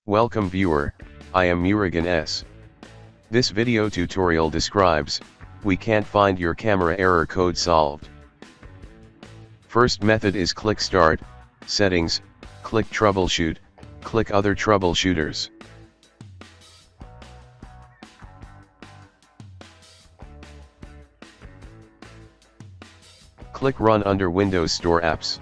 Welcome viewer, I am Murugan S. This video tutorial describes, we can't find your camera error code solved. First method is click Start, Settings, click Troubleshoot, click Other Troubleshooters. Click Run under Windows Store Apps.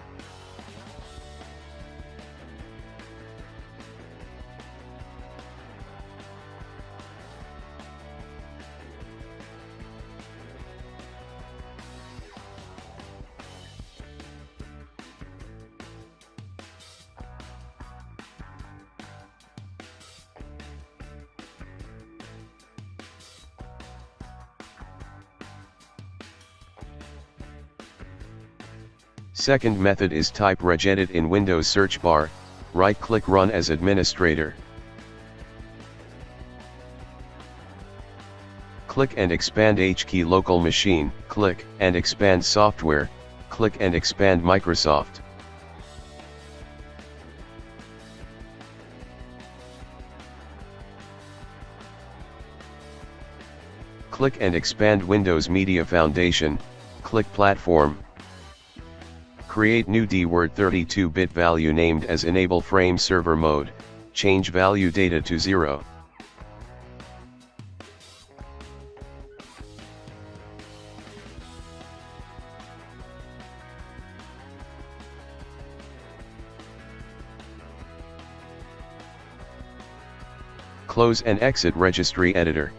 Second method is type regedit in Windows search bar, right-click Run as administrator. Click and expand HKey local machine, click and expand software, click and expand Microsoft. Click and expand Windows Media Foundation, click Platform. Create new DWORD 32-bit value named as Enable Frame Server Mode, change value data to 0. Close and exit Registry Editor.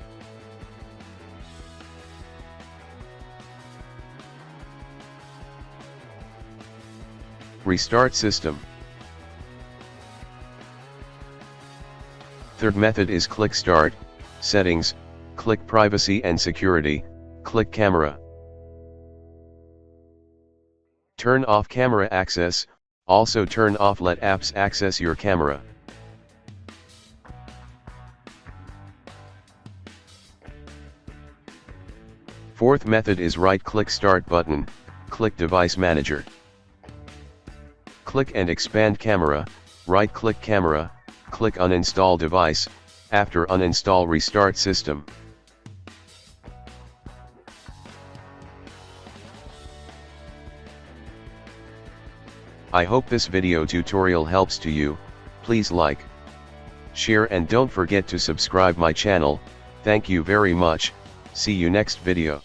Restart system. Third method is click Start, Settings, click Privacy and Security, click Camera. Turn off camera access, also turn off Let apps access your camera. Fourth method is right-click Start button, click Device Manager. Click and expand camera, right-click camera, click uninstall device, after uninstall restart system. I hope this video tutorial helps to you. Please like, share and don't forget to subscribe my channel. Thank you very much. See you next video.